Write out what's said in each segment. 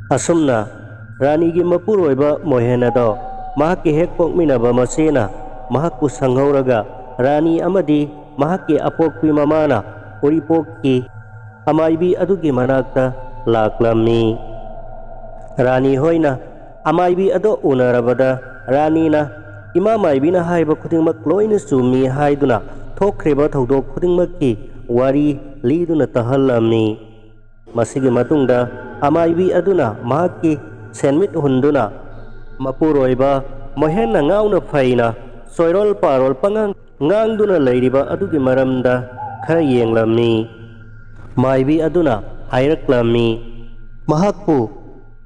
Asumna Rani gi mapuroiba mohenado mahakki hek pokminaba masena mahakku sanghauraga Rani amadi mahakki apokpi mamana uripokki amaibi adugi manakta laklammi. Rani hoina amaibi ado unarabada Rani na ima maibina haiba khudingmak loina sumi haiduna thokhreba thodok khudingmakki wari liduna tahallamni. Masigi matungda amaibi aduna mahakki senmit hunduna mapuroiba mohenna ngauna phaina soirol parol pangang ngangduna leiriba adugi maramda khara yenglamni. Maibi aduna hairaklamni mahakku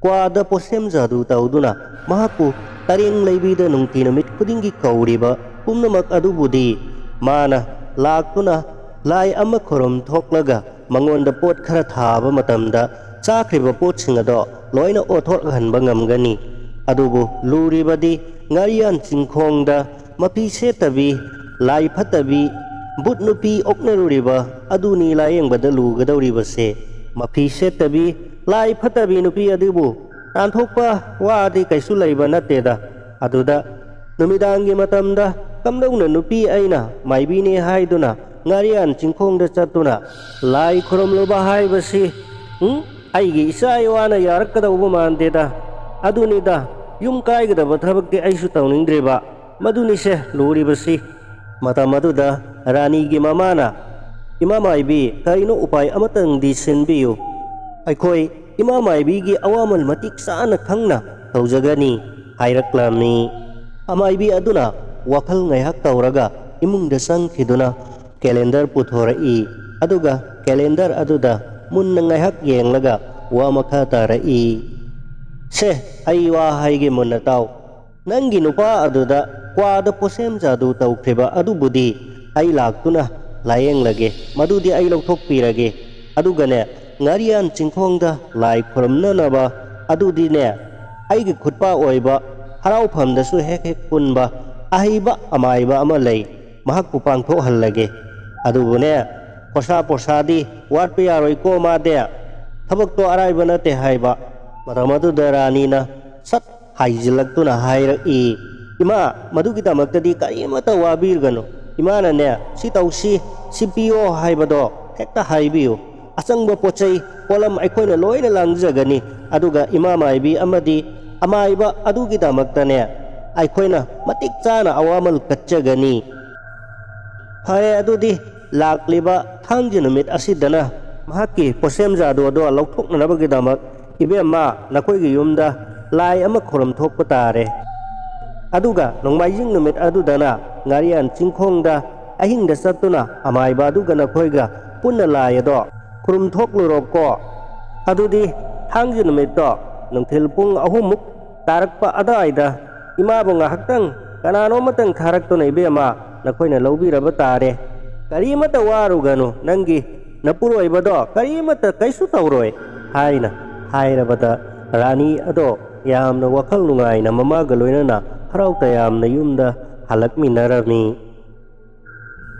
kwada posem jadu tauduna mahakku tareng leibida nungti namit kudingi kauriba pumnamak adubudi mana laktuna lai ama khorom thoklaga mangonda pot khara thaba matamda chakriba potsing ado loina othor hanba ngamgani adubu luribadi ngarian chingkhongda mapi setabi lai phatabi but nupi oknaruriba aduni layeng badalu gadawriba se mapi setabi lai phatabi nupi adubu tanthokpa wadi kaisu leiba nateda aduda numidangi matamda kamdongna nupi aina maibini haiduna ngarian chingkhongda chatuna lai khoromloba haibasi aigi isai wana yarakadauba mandeda adunida yum kaigdaba thabakti aisu tawningdreba maduni se luribasi matamaduda Rani gi mamana ima maibi kaino upai amatang di senbiyu aikoi ima maibi gi awamal matik saana khangna tawjagani hairaklamni. Amaibi aduna wakhal ngaihak tawraga imungda sangkhiduna calendar puthorai aduga calendar aduda munna ngaihak yenglaga wa makha tarai se aiwa haige munna taw nangi nupa aduda kwada posem jadu tawkhriba adubudi ai laktuna layeng lage madudi ai lokthokpirage adugane ngarian chingkhongda lai khoramnanaba adudi ne aigi khutpa oiba haraufamdasu hek hek punba ahiba amaiba ama lei mahakku pangthohallage adubune posa posadi watpa yaroi ko made thabak to araiba nate haiba maramadu daranina sat haijilaktuna hairaki ima madugi tamaktadi karimata wabirgano imana ne si tausi CPO haibado hekta haibiu asangba pochai polam aikoina loina langjagani aduga ima maibi amadi amaiba adugi damaktane aikoina matik chana awamal katchagani. Phare adudi lakliba thangji numit asidana mahaki posem jadu do lokthoknabagi damak ibema nakoigi yumda lai ama khorom thokpa tare aduga nongmaijing numit adudana ngarian chingkhongda ahingda satuna amaiba aduga nakhoiga punna lai do khurum thokluroko adudi thangji numit do nungthil pung ahumuk tarakpa adaida imabo ngahaktang kanano matang tharaktuna ibema nakoina lobiraba tare karimata warugano nangi napuroiba do karimata kaisu tawroi haina hairabada Rani ado yamna wakhal nungaina mamaga loinana harauta yamna yumda halakminarami.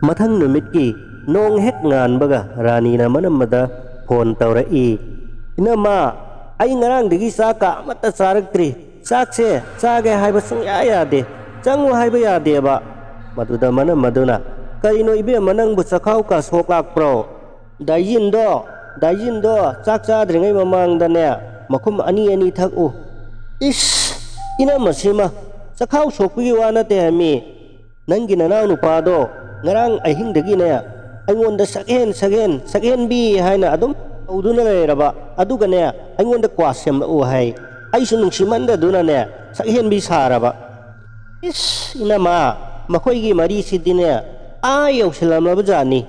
Mathang numitki nong hek nganbaga Rani na manamada phone tawrai inama ai ngarang digi saka amata saraktri sakse sage haiba sungya yade changwa haiba yade ba maduda manamaduna karino ibe manang bu sakhau ka soklak pro dajin do chak chadringai mamangdane makum ani ani thaku is ina masima sakhau sokpi wana te hami nangi nanau nupado ngarang ahingdagi ne aingonda sakhen bi haina adum uduna leraba aduga ne aingonda kwasem u hai aisu nungsimanda duna ne sakhen bi saraba is ina ma makoigi mari sidine ayau silamlaba jani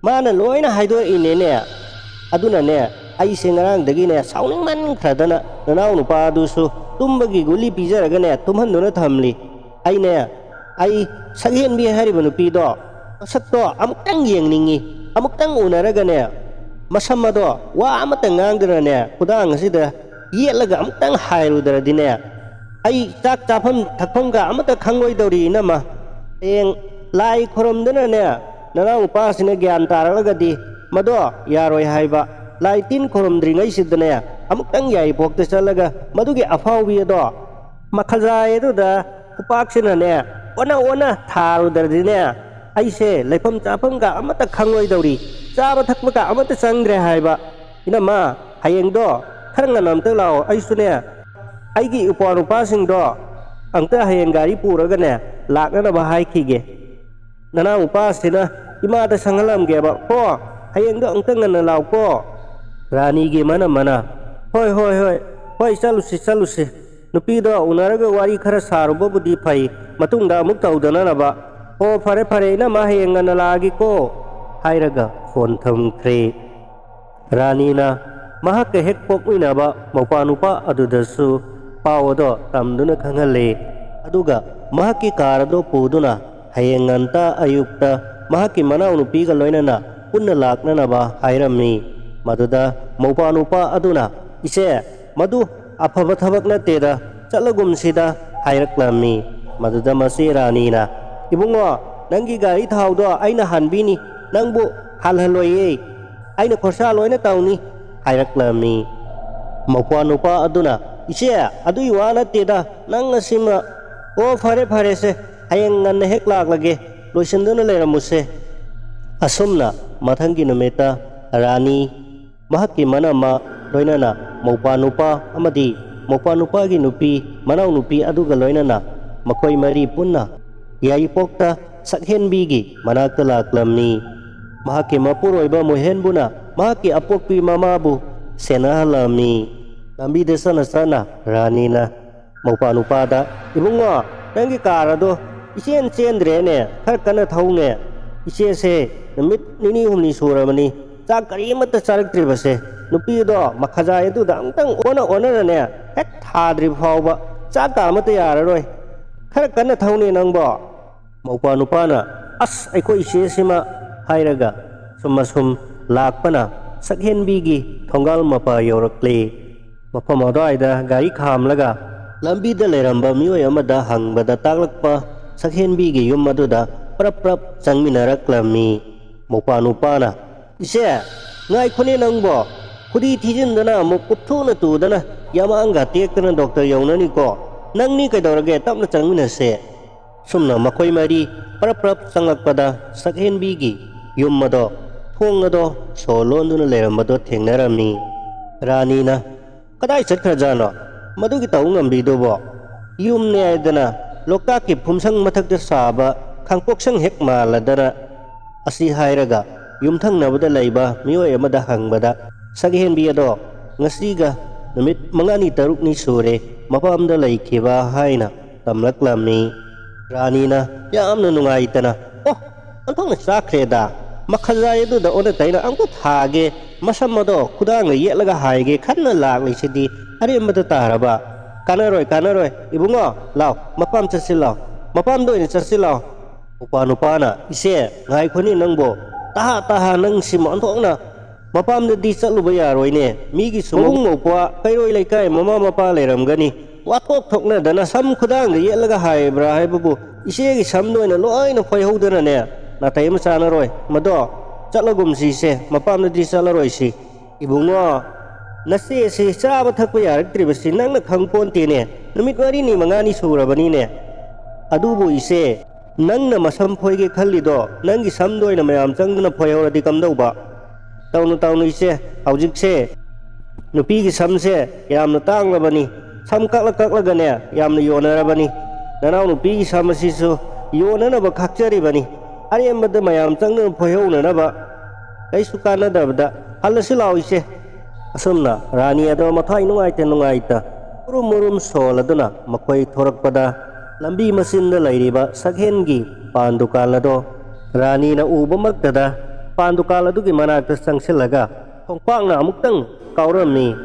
mana loina haido inene aduna ne ai sengarang dagi ne sauning man khradana nanau nupa dusu tumbagi guli pijaraga ne tumhanduna thamli ai ne ai sakhen bi hariba nupi do sakto amuktang yengningi amuktang unaraga ne masamado wa amata ngangdana ne kudang sida yelaga amuktang hairudara dine ai chak chapam thakpam ga amata khangoi dori inama eng lai khoromdana ne nanau pasine gyan taragadi mado yaroi haiba lai tin khorom dringai sidane ꯑꯃꯨꯛꯇꯪ ꯌꯥꯏꯔꯤꯄꯣꯛꯇ ꯆꯠꯂꯒ ꯃꯗꯨꯒꯤ ꯑꯐꯥꯎꯕꯤ ꯑꯗꯣ ꯃꯈꯥꯖꯥꯏ ꯑꯗꯨꯗ ꯈꯨꯄꯥꯛꯁꯤꯅꯅꯦ ꯑꯣꯟꯅ ꯊꯥꯔꯨꯗ꯭ꯔꯗꯤꯅꯦ ꯑꯩꯁꯦ ꯂꯩꯐꯝ ꯆꯥꯐꯝꯒ ꯑꯃꯠꯇ ꯈꯪꯂꯣꯏꯗꯧꯔꯤ, ꯆꯥꯕ ꯊꯛꯄꯒ ꯑꯃꯠꯇ ꯆꯪꯗ꯭ꯔꯦ ꯍꯥꯏꯕ꯫ ꯏꯅꯝꯃ ꯍꯌꯦꯡꯗꯣ ꯈꯔ ꯉꯟꯅ ꯑꯝꯇ ꯂꯥꯛꯑꯣ, ꯑꯩꯁꯨꯅꯦ ꯑꯩꯒꯤ ꯏꯄ꯭ꯋꯥꯅꯨꯄꯥꯁꯤꯡꯗꯣ ꯑꯝꯇ ꯍꯌꯦꯡ ꯒꯥꯔꯤ ꯄꯨꯔꯒꯅꯦ ꯂꯥꯛꯅꯅꯕ ꯍꯥꯏꯈꯤꯒꯦ꯫ ꯅꯅꯥꯎꯄꯥꯁꯤꯅ ꯏꯃꯥꯗ ꯁꯪꯍꯜꯂꯝꯒꯦꯕ ꯀꯣ, ꯍꯌꯦꯡꯗꯣ ꯑꯃꯨꯛꯇ ꯉꯟꯅ ꯂꯥꯛꯎꯀꯣ꯫ ꯔꯥꯅꯤꯒꯤ ꯃꯅꯝꯃꯅ ꯍꯣꯏ ꯆꯠꯂꯨꯁꯤ꯫ ꯅꯨꯄꯤꯗꯣ ꯎꯅꯔꯒ ꯋꯥꯔꯤ ꯈꯔ ꯁꯥꯔꯨꯕꯕꯨꯗꯤ ꯐꯩ, ꯃꯇꯨꯡꯗ ꯑꯃꯨꯛ ꯇꯧꯗꯅꯅꯕ꯫ ꯑꯣ ꯐꯔꯦ ꯏꯅꯝꯃ ꯍꯌꯦꯡ ꯉꯟꯅ ꯂꯥꯛꯑꯒꯦꯀꯣ ꯍꯥꯏꯔꯒ ꯐꯣꯟ ꯊꯝꯈ꯭ꯔꯦ꯫ ꯔꯥꯅꯤꯅ ꯃꯍꯥꯛꯀ ꯍꯦꯛ ꯄꯣꯛꯃꯤꯟꯅꯕ ꯃꯧꯄꯥꯅꯨꯄꯥ ꯑꯗꯨꯗꯁꯨ ꯄꯥꯎ ꯑꯗꯣ ꯇꯝꯗꯨꯅ ꯈꯪꯍꯜꯂꯦ꯫ ꯑꯗꯨꯒ ꯃꯍꯥꯛꯀꯤ ꯀꯥꯔ ꯑꯗꯨ ꯄꯨꯗꯨꯅ ꯍꯌꯦꯡ ꯉꯟꯇꯥ ꯑꯌꯨꯛꯇ ꯃꯍꯥꯛꯀꯤ ꯃꯅꯥꯎꯅꯨꯄꯤꯒ ꯂꯣꯏꯅꯅ ꯄꯨꯟꯅ ꯂꯥꯛꯅꯅꯕ ꯍꯥꯏꯔꯝꯃꯤ꯫ ꯃꯗꯨꯗ ꯃꯧꯄꯥꯅꯨꯄꯥ ꯑꯗꯨꯅ ꯏꯆꯦ ꯃꯗꯨ ꯑꯐꯕ ꯊꯕꯛ ꯅꯠꯇꯦꯗ, ꯆꯠꯂꯒꯨꯝꯁꯤꯗ ꯍꯥꯏꯔꯛꯂꯝꯃꯤ꯫ ꯃꯗꯨꯗ ꯃꯆꯦ ꯔꯥꯅꯤꯅ ꯏꯕꯨꯡꯉꯣ ꯅꯪꯒꯤ ꯒꯥꯔꯤ ꯊꯥꯎꯗꯣ ꯑꯩꯅ ꯍꯥꯟꯕꯤꯅꯤ, ꯅꯪꯕꯨ ꯍꯥꯜꯍꯜꯂꯣꯏꯌꯦ, ꯑꯩꯅ ꯈꯣꯔꯁꯥ ꯂꯣꯏꯅ ꯇꯧꯅꯤ ꯍꯥꯏꯔꯛꯂꯝꯃꯤ꯫ ꯃꯧꯄꯥꯅꯨꯄꯥ ꯑꯗꯨꯅ ꯏꯆꯦ ꯑꯗꯨꯒꯤ ꯋꯥ ꯅꯠꯇꯦꯗ, ꯅꯪ ꯑꯁꯤꯃ ꯑꯣ ꯐꯔꯦꯁꯦ ꯍꯌꯦꯡ ꯉꯟꯅ ꯍꯦꯛ ꯂꯥꯛꯂꯒꯦ, ꯂꯣꯏꯁꯤꯟꯗꯨꯅ ꯂꯩꯔꯝꯃꯨꯁꯦ꯫ ꯑꯁꯨꯝꯅ ꯃꯊꯪꯒꯤ ꯅꯨꯃꯤꯠꯇ ꯔꯥꯅꯤ ꯃꯍꯥꯛꯀꯤ ꯃꯅꯝꯃ ꯂꯣꯏꯅꯅ ꯃꯧꯄꯥꯅꯨꯄꯥ ꯑꯃꯗꯤ ꯃꯧꯄꯥꯅꯨꯄꯥꯒꯤ ꯅꯨꯄꯤ ꯃꯅꯥꯎꯅꯨꯄꯤ ꯑꯗꯨꯒ ꯂꯣꯏꯅꯅ ꯃꯈꯣꯏ ꯃꯔꯤ ꯄꯨꯟꯅ ꯌꯥꯏꯔꯤꯄꯣꯛꯇ ꯁꯛꯍꯦꯟꯕꯤꯒꯤ ꯃꯅꯥꯛꯇ ꯂꯥꯛꯂꯝꯃꯤ꯫ ꯃꯍꯥꯛꯀꯤ ꯃꯄꯨꯔꯣꯏꯕ ꯃꯣꯏꯍꯦꯟꯕꯨꯅ ꯃꯍꯥꯛꯀꯤ ꯑꯄꯣꯛꯄꯤ ꯃꯃꯥꯕꯨ ꯁꯦꯟꯅꯍꯜꯂꯝꯃꯤ꯫ ꯂꯝꯕꯤꯗ ꯆꯠꯅ ꯔꯥꯅꯤꯅ ꯃꯧꯄꯥꯅꯨꯄꯥꯗ ꯏꯕꯨꯡꯉꯣ ꯅꯪꯒꯤ ꯀꯥꯔ ꯑꯗꯣ ꯏꯆꯦꯟ ꯆꯦꯟꯗ꯭ꯔꯦꯅꯦ,ꯈꯔ ꯀꯟꯅ ꯊꯧꯅꯦ, ꯏꯆꯦꯁꯦ ꯅꯨꯃꯤꯠ ꯅꯤꯅꯤ ꯍꯨꯝꯅꯤ ꯁꯨꯔꯕꯅꯤ ꯆꯥꯛ ꯀꯔꯤꯃꯠꯇ ꯆꯥꯔꯛꯇ꯭ꯔꯤꯕꯁꯦ, ꯅꯨꯄꯤꯗꯣ ꯃꯈꯥꯖꯥꯏ ꯑꯗꯨꯗ ꯑꯃꯨꯛꯇꯪ ꯑꯣꯟꯅꯅꯦ ꯍꯦꯛ ꯊꯥꯗ꯭ꯔꯤꯕ ꯐꯥꯎꯕ ꯆꯥꯛꯀ ꯑꯃꯠꯇ ꯌꯥꯔꯔꯣꯏ, ꯈꯔ ꯀꯟꯅ ꯊꯧꯅꯦ ꯅꯪꯕꯣ꯫ ꯃꯧꯄꯥꯅꯨꯄꯥꯅ ꯑꯁ ꯑꯩꯈꯣꯏ ꯏꯆꯦꯁꯤꯃ ꯍꯥꯏꯔꯒ ꯁꯨꯝ ꯂꯥꯛꯄꯅ ꯁꯛꯍꯦꯟꯕꯤꯒꯤ ꯊꯣꯡꯒꯥꯜ ꯃꯄꯥ ꯌꯧꯔꯛꯂꯦ꯫ ꯃꯐꯝ ꯑꯗꯨꯋꯥꯏꯗ ꯒꯥꯔꯤ ꯈꯥꯝꯂꯒ ꯂꯝꯕꯤꯗ ꯂꯩꯔꯝꯕ ꯃꯤꯑꯣꯏ ꯑꯃꯗ ꯍꯪꯕꯗ ꯇꯥꯛꯂꯛꯄ ꯁꯛꯍꯦꯟꯕꯤꯒꯤ ꯌꯨꯝ ꯑꯗꯨꯗ ꯄ꯭ꯔꯞ ꯆꯪꯃꯤꯟꯅꯔꯛꯂꯝꯃꯤ꯫ ꯃꯧꯄꯥꯅꯨꯄꯥꯅ ꯏꯆꯦ ꯉꯥꯏꯈꯣꯅꯦ ꯅꯪꯕꯣ, ꯈꯨꯗꯤ ꯊꯤꯖꯤꯟꯗꯅ ꯑꯃꯨꯛ ꯀꯨꯞꯊꯨꯅ ꯇꯨꯗꯅ ꯌꯥꯃꯥꯡꯒ ꯇꯦꯛꯇꯅ ꯗꯣꯛꯇꯔ ꯌꯧꯅꯅꯤꯀꯣ, ꯅꯪꯅꯤ ꯀꯩꯗꯧꯔꯒꯦ ꯇꯞꯅ ꯆꯪꯃꯤꯟꯅꯁꯦ꯫ ꯁꯨꯝꯅ ꯃꯈꯣꯏ ꯃꯔꯤ ꯄ꯭ꯔꯞ ꯆꯪꯂꯛꯄꯗ ꯁꯛꯍꯦꯟꯕꯤꯒꯤ ꯌꯨꯝ ꯑꯗꯣ ꯊꯣꯡ ꯑꯗꯣ ꯁꯣ ꯂꯣꯟꯗꯨꯅ ꯂꯩꯔꯝꯕꯗꯣ ꯊꯦꯡꯅꯔꯝꯃꯤ꯫ ꯔꯥꯅꯤꯅ ꯀꯗꯥꯏ ꯆꯠꯈ꯭ꯔꯖꯥꯠꯅꯣ ꯃꯗꯨꯒꯤ ꯇꯧ ꯉꯝꯕꯤꯗꯨꯕꯣ, ꯌꯨꯝꯅꯦ ꯍꯥꯏꯗꯅ ꯂꯣꯛꯇꯥꯛꯀꯤ ꯐꯨꯝꯁꯪ ꯃꯊꯛꯇ ꯁꯥꯕ ꯈꯥꯡꯄꯣꯛꯁꯪ ꯍꯦꯛ ꯃꯥꯜꯂꯗꯅ ꯑꯁꯤ ꯍꯥꯏꯔꯒ ꯌꯨꯝꯊꯪꯅꯕꯗ ꯂꯩꯕ ꯃꯤꯑꯣꯏ ꯑꯃꯗ ꯍꯪꯕꯗ ꯁꯛꯍꯦꯟꯕꯤ ꯑꯗꯣ ꯉꯁꯤꯒ ꯅꯨꯃꯤꯠ 5-6ꯅꯤ ꯁꯨꯔꯦ ꯃꯄꯥꯝꯗ ꯂꯩꯈꯤꯕ ꯍꯥꯏꯅ ꯇꯝꯂꯛꯂꯝꯃꯤ꯫ ꯔꯥꯅꯤꯅ ꯌꯥꯝꯅ ꯅꯨꯡꯉꯥꯏꯇꯅ ꯑꯣꯟꯊꯣꯛꯅ ꯆꯥꯛꯈ꯭ꯔꯦꯗ, ꯃꯈꯥꯖꯥꯏ ꯑꯗꯨꯗ ꯑꯣꯟꯅ ꯇꯩꯅ ꯑꯃꯨꯛ ꯊꯥꯒꯦ, ꯃꯁꯝ ꯑꯗꯣ ꯈꯨꯗꯥꯡꯅ ꯌꯦꯠꯂꯒ ꯍꯥꯏꯒꯦ ꯈꯟꯅ ꯂꯥꯛꯂꯤꯁꯤꯗꯤ ꯑꯔꯦꯝꯕꯗ ꯇꯥꯔꯕ, ꯀꯥꯟꯅꯔꯣꯏ ꯏꯕꯨꯡꯉꯣ ꯂꯥꯎ ꯃꯄꯥꯝ ꯆꯠꯁꯤ ꯂꯥꯎ, ꯃꯄꯥꯝꯗ ꯑꯣꯏꯅ ꯆꯠꯁꯤ ꯂꯥꯎ꯫ ꯃꯧꯄꯥꯅꯨꯄꯥꯅ ꯏꯆꯦ ꯉꯥꯏꯈꯣꯅꯦ ꯅꯪꯕꯣ, ꯇꯥꯍꯥ ꯅꯪꯁꯤꯃ ꯑꯣꯟꯊꯣꯛꯅ ꯃꯄꯥꯝꯗꯗꯤ ꯆꯠꯂꯨꯕ ꯌꯥꯔꯣꯏꯅꯦ, ꯃꯤꯒꯤꯁꯨ ꯃꯕꯨꯡ ꯃꯧꯄ꯭ꯋꯥ ꯀꯩꯔꯣꯏ ꯂꯩꯀꯥꯏ ꯃꯃꯥ ꯃꯄꯥ ꯂꯩꯔꯝꯒꯅꯤ, ꯋꯥꯊꯣꯛ ꯊꯣꯛꯅꯗꯅ ꯁꯝ ꯈꯨꯗꯥꯡꯗ ꯌꯦꯠꯂꯒ ꯍꯥꯏꯕ꯭ꯔꯥ ꯍꯥꯏꯕꯕꯨ ꯏꯆꯦꯒꯤ ꯁꯝꯗ ꯑꯣꯏꯅ ꯂꯣꯏꯅ ꯐꯣꯏꯍꯧꯗꯅꯅꯦ ꯅꯥꯇꯩ ꯑꯃ ꯆꯥꯅꯔꯣꯏ, ꯃꯗꯣ ꯆꯠꯂꯒꯨꯝꯁꯤꯁꯦ, ꯃꯄꯥꯝꯗꯗꯤ ꯆꯠꯂꯔꯣꯏꯁꯤ꯫ ꯏꯕꯨꯡꯉꯣ ꯅꯆꯦꯁꯤ ꯆꯥꯕ ꯊꯛꯄ ꯌꯥꯔꯛꯇ꯭ꯔꯤꯕꯁꯤ ꯅꯪꯅ ꯈꯪꯄꯣꯟꯇꯦꯅꯦ, ꯅꯨꯃꯤꯠ 4-5ꯅꯤ ꯁꯨꯔꯕꯅꯤꯅꯦ꯫ ꯑꯗꯨꯕꯨ ꯏꯆꯦ ꯅꯪꯅ ꯃꯁꯝ ꯐꯣꯏꯒꯦ ꯈꯜꯂꯤꯗꯣ ꯅꯪꯒꯤ ꯁꯝꯗ ꯑꯣꯏꯅ ꯃꯌꯥꯝ ꯆꯪꯗꯨꯅ ꯐꯣꯏꯍꯧꯔꯗꯤ ꯀꯝꯗꯧꯕ? ꯇꯧꯅꯨ ꯏꯆꯦ, ꯍꯧꯖꯤꯛꯁꯦ ꯅꯨꯄꯤꯒꯤ ꯁꯝꯁꯦ ꯌꯥꯝꯅ ꯇꯥꯡꯂꯕꯅꯤ, ꯁꯝ ꯀꯛꯂꯒꯅꯦ ꯌꯥꯝꯅ ꯌꯣꯟꯅꯔꯕꯅꯤ, ꯅꯅꯥꯎ ꯅꯨꯄꯤꯒꯤ ꯁꯝ ꯑꯁꯤꯁꯨ ꯌꯣꯟꯅꯅꯕ ꯈꯥꯛꯆꯔꯤꯕꯅꯤ, ꯑꯔꯦꯝꯕꯗ ꯃꯌꯥꯝ ꯆꯪꯗꯨꯅ ꯐꯣꯏꯍꯧꯅꯅꯕ, ꯀꯩꯁꯨ ꯀꯥꯟꯅꯗꯕꯗ ꯍꯜꯂꯁꯤ ꯂꯥꯛꯑꯣ ꯏꯆꯦ꯫ ꯑꯁꯨꯝꯅ ꯔꯥꯅꯤ ꯑꯗꯣ ꯃꯊ꯭ꯋꯥꯏ ꯅꯨꯡꯉꯥꯏꯇ ꯎꯔꯨꯝ ꯁꯣꯜꯂꯗꯨꯅ ꯃꯈꯣꯏ ꯊꯣꯔꯛꯄꯗ ꯂꯝꯕꯤ ꯃꯆꯤꯟꯗ ꯂꯩꯔꯤꯕ ꯁꯛꯍꯦꯟꯒꯤ ꯄꯥꯟ ꯗꯨꯀꯥꯟ ꯑꯗꯣ ꯔꯥꯅꯤꯅ ꯎꯕꯃꯛꯇꯗ ꯄꯥꯟ ꯗꯨꯀꯥꯟ ꯑꯗꯨꯒꯤ ꯃꯅꯥꯛꯇ ꯆꯪꯁꯤꯜꯂꯒ ꯊꯣꯡꯄꯥꯛꯅ ꯑꯃꯨꯛꯇꯪ ꯀꯥꯎꯔꯝꯃꯤ꯫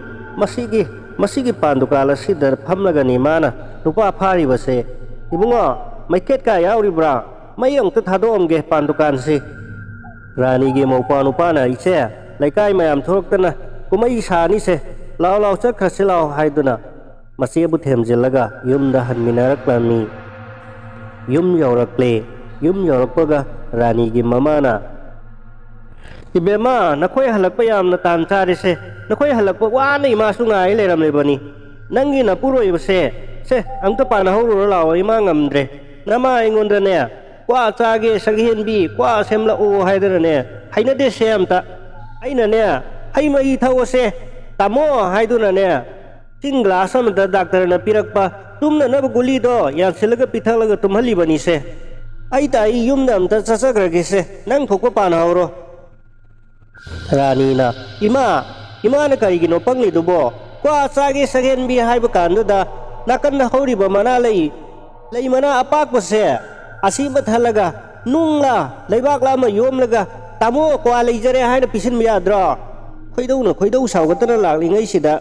ꯃꯁꯤꯒꯤ ꯄꯥꯟ ꯗꯨꯀꯥꯟ ꯑꯁꯤꯗ ꯐꯝꯂꯒꯅꯤ ꯃꯥꯅ ꯅꯨꯄꯥ ꯐꯥꯔꯤꯕꯁꯦ, ꯏꯕꯨꯡꯉꯣ ꯃꯩꯈꯦꯠꯀ ꯌꯥꯎꯔꯤꯕ꯭ꯔꯥ, ꯃꯩ ꯑꯃꯨꯛꯇ ꯊꯥꯗꯣꯛꯑꯝꯒꯦ ꯄꯥꯟ ꯗꯨꯀꯥꯟꯁꯤ꯫ ꯔꯥꯅꯤꯒꯤ ꯃꯧꯄꯥꯅꯨꯄꯥꯅ ꯏꯆꯦ ꯂꯩꯀꯥꯏ ꯃꯌꯥꯝ ꯊꯣꯔꯛꯇꯅ ꯀꯨꯝꯍꯩ ꯁꯥꯅꯤꯁꯦ, ꯂꯥꯎ ꯆꯠꯈ꯭ꯔꯁꯤ ꯂꯥꯎ ꯍꯥꯏꯗꯨꯅ ꯃꯆꯦꯕꯨ ꯊꯦꯝꯖꯤꯜꯂꯒ ꯌꯨꯝꯗ ꯍꯟꯃꯤꯟꯅꯔꯛꯂꯝꯃꯤ꯫ ꯌꯨꯝ ꯌꯧꯔꯛꯂꯦ꯫ ꯌꯨꯝ ꯌꯧꯔꯛꯄꯒ ꯔꯥꯅꯤꯒꯤ ꯃꯃꯥꯅ Ibema nakoy halakpa yamna tan charise nakoy halakpa wana ima su ngai leramlebani nangi na puroibase se amta pana horo lawo ima ngamdre nama ingonda ne kwa chage saghen bi kwa semla o haidara ne haina de semta aina ne haima I thawse tamo haiduna ne ting glass amda doctor na pirakpa tumna na guli do ya silaga pithalaga tumhali bani se ai tai yumna amta chasagrage se nang thokpa pana horo Rani na ima na karigino panglidubo kwa sage sagen bi haiba kanduda nakan na horiba mana lay mana apak se asibat halaga nungla laibak lama yomlaga tamo kwa leijare haina pisin mi yadra khoidau sawgatana laklingai sida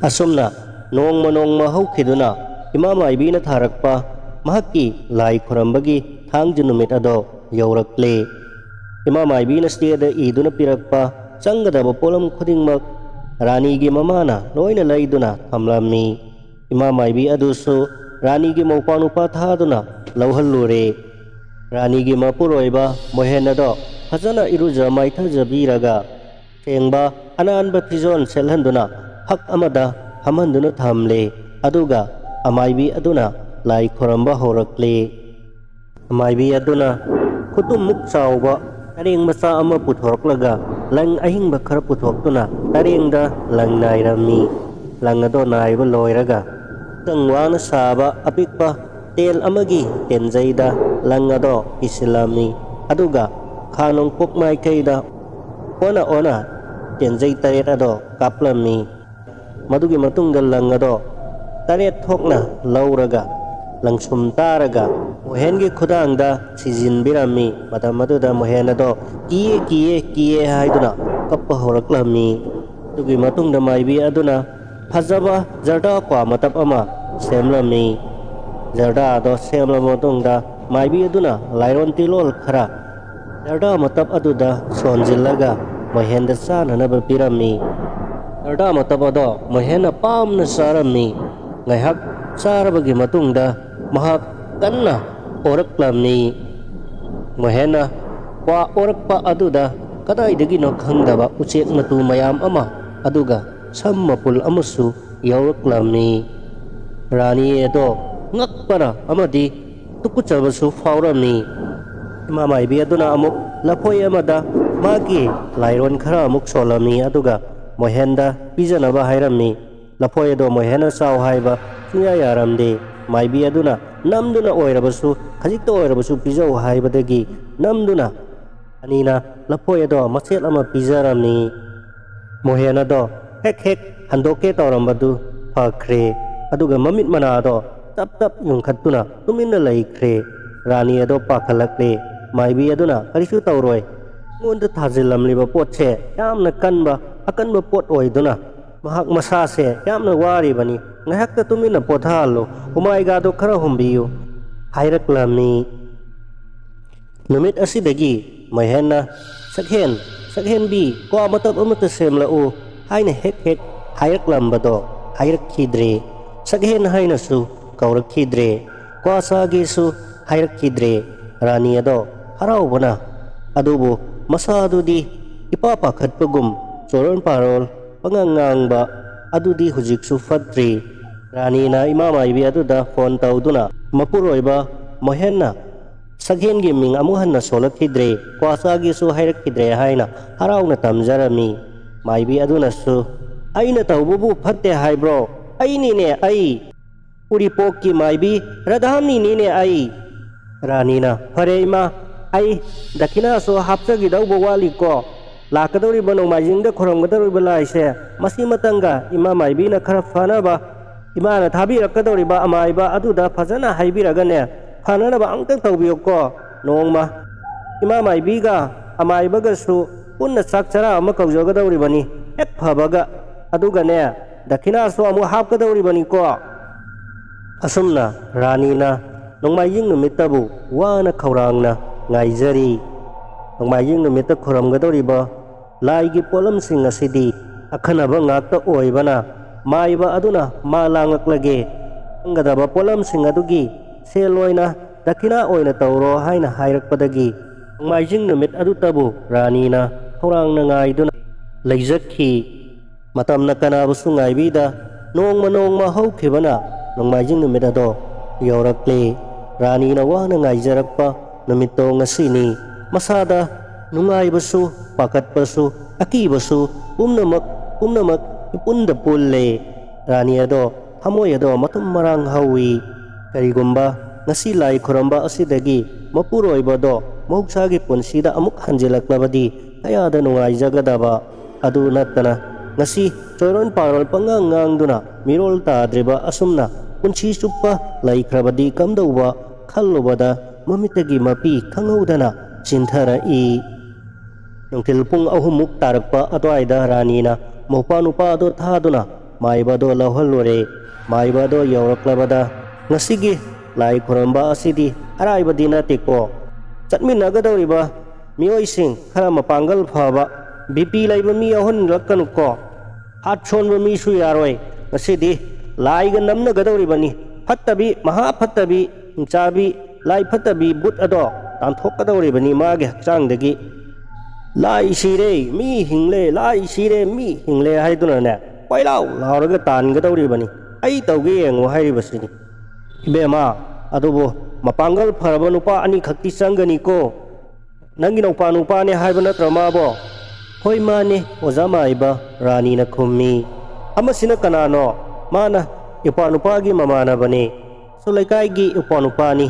asumna nongma haukhiduna ima maibi na tharakpa mahakki lai khurambagi thangju numit ado yaurakle Ima maibi na stiyada iduna pirakpa changadaba polam khudingmak Rani gi mamana loina laiduna thamlammi Ima maibi adusu Rani gi maupanupa thaduna lauhallure Rani gi mapuroiba mohenado fajana iruja maithajabiraga thengba ananba fizon selhanduna hak amada hamhanduna thamle aduga amaibi aduna lai khoramba horakle amaibi aduna khutum muk chawba Taring masa ama puthok laga lang ahing bakhar puthok tuna taring da lang nairami lang ado naiba loiraga tangwana saba apikpa tel amagi tenjaida lang ado islami aduga khanong pokmai kaida ona tenjai taret ado kaplami madugi matungda lang ado taret thokna lauraga lang sumtaraga mohengi khudangda sijin birami maduda mohenado kiye haiduna kappa horaklami tugi matungda maibi aduna phajaba jarda kwa matap ama semlami jarda ado semla matungda maibi aduna lairon tilol khara jarda matap aduda sonjillaga mohenda sanana birami jarda matap ado mohena pamna sarami ngaihak sarabagi matungda mahak kanna oraklamni mohena kwa orakpa aduda kadaidagi no khangdaba uchek matu mayam ama aduga sammapul amusu yauraklamni Rani edo ngakpara amadi tukuchabasu fauramni ima maibi aduna amuk lapoi amada magi lairon khara amuk solami aduga mohenda pijanaba hairamni lapoi edo mohena saw haiba suya yaramde maibi aduna namduna oirabasu khajikta oirabasu pijau haibadagi namduna anina lapoi ado masel ama pijaramni mohena do hek handoke tawrambadu phakre aduga mamit mana do tap yungkhatuna tuminna laikre Rani ado pakhalakle maibi aduna karisu tawroi ngonda thajilamliba potse yamna kanba akanba pot oiduna mahak masase yamna wari bani ngahakta tumina pothalo umaiga do khara humbiyu hairaklamni numit asidagi mahena sakhen bi ko amatab amata semla u haina hek hairaklambado hairakhidre sakhen haina su kaurakhidre ko asagi su hairakhidre Rani ado haraubana adubu masadudi ipapa khatpagum choron parol pangangangba adudi hujiksu fatri Rani na ima maibi aduda phone tawduna mapuroiba mohenna saghen gi ming amuhanna solakhidre kwasagi su hairakhidre haina harauna tamjarami maibi aduna su aina tawbubu phatte haibro aini ne ai uripokki maibi radhamni ni ne ai Rani na phare ima ai dakina so hapsagi dawbo wali ko lakadori banong majingda khoramgadori balaise masi matanga ima maibi na khara fanaba ima na thabi rakadori ba amaiba aduda fajana haibiragane fanana ba angtang tawbiyo ko nongma ima maibi ga amaiba ga su punna sakchara ama kawjogadori bani ek phabaga aduga ne dakina so amu hapkadori bani ko asumna Rani na nongmaying numitabu wana khawrangna ngaijari nongmaying numita khoramgadori ba laigi polamsing asidi akhanaba ngakta oibana maiba aduna malangaklage angadaba polamsing adugi seloina dakina oina tawro haina hairakpadagi Noꯡꯃꯥꯏꯖꯤꯡ ꯅꯨꯃꯤꯠ ꯑꯗꯨꯇꯕꯨ ꯔꯥꯅꯤꯅ ꯈꯧꯔꯥꯡꯅ ꯉꯥꯏꯗꯨꯅ ꯂꯩꯖꯈꯤ ꯃꯇꯝꯅ ꯀꯅꯥꯕꯨꯁꯨ ꯉꯥꯏꯕꯤꯗ ꯅꯣꯡꯃ ꯍꯧꯈꯤꯕꯅ ꯅꯣꯡꯃꯥꯏꯖꯤꯡ ꯅꯨꯃꯤꯠ ꯑꯗꯣ ꯌꯧꯔꯛꯂꯦ ꯔꯥꯅꯤꯅ ꯋꯥꯅ ꯉꯥꯏꯖꯔꯛꯄ ꯅꯨꯃꯤꯠꯇꯣ ꯉꯁꯤꯅꯤ ꯃꯁꯥꯗ ꯅꯨꯡꯉꯥꯏꯕꯁꯨ ꯄꯥꯈꯠꯄꯁꯨ ꯑꯀꯤꯕꯁꯨ ꯄꯨꯝꯅꯃꯛ ꯏꯄꯨꯟꯗ ꯄꯨꯜꯂꯦ ꯔꯥꯅꯤ ꯑꯗꯣ ꯊꯃꯣꯏ ꯑꯗꯣ ꯃꯇꯨꯝ ꯃꯔꯥꯡ ꯍꯧꯏ ꯀꯔꯤꯒꯨꯝꯕ ꯉꯁꯤ ꯂꯥꯏ ꯈꯨꯔꯝꯕ ꯑꯁꯤꯗꯒꯤ ꯃꯄꯨꯔꯣꯏꯕꯗꯣ ꯃꯍꯧꯁꯥꯒꯤ ꯄꯨꯟꯁꯤꯗ ꯑꯃꯨꯛ ꯍꯟꯖꯤꯜꯂꯛꯂꯕꯗꯤ ꯀꯌꯥꯗ ꯅꯨꯡꯉꯥꯏꯖꯒꯗꯕ ꯑꯗꯨ ꯅꯠꯇꯅ ꯉꯁꯤ ꯆꯣꯏꯔꯣꯟ ꯄꯥꯔꯣꯜ ꯄꯪꯉꯥꯡ ꯉꯥꯡꯗꯨꯅ ꯃꯤꯔꯣꯜ ꯇꯥꯗ꯭ꯔꯤꯕ ꯑꯁꯨꯝꯅ ꯄꯨꯟꯁꯤ ꯆꯨꯞꯄ ꯂꯩꯈ꯭ꯔꯕꯗꯤ ꯀꯝꯗꯧꯕ ꯈꯜꯂꯨꯕꯗ ꯃꯃꯤꯠꯇꯒꯤ ꯃꯄꯤ ꯈꯪꯍꯧꯗꯅ ꯆꯤꯟꯊꯔꯛꯏ ꯅꯨꯡꯊꯤꯜ ꯄꯨꯡ 3 ꯇꯥꯔꯛꯄ ꯑꯗꯨꯋꯥꯏꯗ ꯔꯥꯅꯤꯅ ꯃꯧꯄꯥ ꯅꯨꯄꯥ ꯑꯗꯣ ꯊꯥꯗꯨꯅ ꯃꯥꯏꯕ ꯑꯗꯣ ꯂꯧꯍꯜꯂꯨꯔꯦ ꯃꯥꯏꯕ ꯑꯗꯣ ꯌꯧꯔꯛꯂꯕꯗ ꯉꯁꯤꯒꯤ ꯂꯥꯏ ꯈꯨꯔꯝꯕ ꯑꯁꯤꯗꯤ ꯑꯔꯥꯏꯕꯗꯤ ꯅꯠꯇꯦꯀꯣ ꯆꯠꯃꯤꯟꯅꯒꯗꯧꯔꯤꯕ ꯃꯤꯑꯣꯏꯁꯤꯡ ꯈꯔ ꯃꯄꯥꯡꯒꯜ ꯐꯕ ꯕꯤꯄꯤ ꯂꯩꯕ ꯃꯤ ꯌꯥꯎꯍꯟꯂꯛꯀꯅꯨꯀꯣ ꯍꯥꯠ ꯁꯣꯟꯕ ꯃꯤꯁꯨ ꯌꯥꯔꯣꯏ ꯉꯁꯤꯗꯤ ꯂꯥꯏꯒ ꯅꯝꯅꯒꯗꯧꯔꯤꯕꯅꯤ ꯐꯠꯇꯕꯤ ꯃꯍꯥ ꯐꯠꯇꯕꯤ ꯍꯤꯡꯆꯥꯕꯤ ꯂꯥꯏ ꯐꯠꯇꯕꯤ ꯕꯨꯠ ꯑꯗꯣ ꯇꯥꯟꯊꯣꯛꯀꯗꯧꯔꯤꯕꯅꯤ ꯃꯥꯒꯤ ꯍꯛꯆꯥꯡꯗꯒꯤ ꯂꯥꯏ ꯁꯤꯔꯦ ꯃꯤ ꯍꯤꯡꯂꯦ ꯂꯥꯏ ꯁꯤꯔꯦ ꯃꯤ ꯍꯤꯡꯂꯦ ꯍꯥꯏꯗꯨꯅꯅꯦ ꯀꯣꯏꯂꯥꯎ ꯂꯥꯎꯔꯒ ꯇꯥꯟꯒꯗꯧꯔꯤꯕꯅꯤ ꯑꯩ ꯇꯧꯒꯦ ꯌꯦꯡꯉꯨ ꯍꯥꯏꯔꯤꯕꯁꯤꯅꯤ ꯏꯕꯦꯝꯃ ꯑꯗꯨꯕꯨ ꯃꯄꯥꯡꯒꯜ ꯐꯔꯕ ꯅꯨꯄꯥ 2 ꯈꯛꯇꯤ ꯆꯪꯒꯅꯤꯀꯣ ꯅꯪꯒꯤ ꯅꯨꯄꯥꯅꯦ ꯍꯥꯏꯕ ꯅꯠꯇ꯭ꯔꯣ ꯃꯥꯕꯣ ꯍꯣꯏ ꯃꯥꯅꯦ ꯑꯣꯖꯥ ꯃꯥꯏꯕ ꯔꯥꯅꯤꯅ ꯈꯨꯝꯃꯤ ꯑꯃꯁꯤꯅ ꯀꯅꯥꯅꯣ ꯃꯥꯅ ꯏꯄ꯭ꯋꯥꯅꯨꯄꯥꯒꯤ ꯃꯃꯥꯟꯅꯕꯅꯤ ꯂꯩꯀꯥꯏꯒꯤ ꯏꯄ꯭ꯋꯥꯅꯨꯄꯥꯅꯤ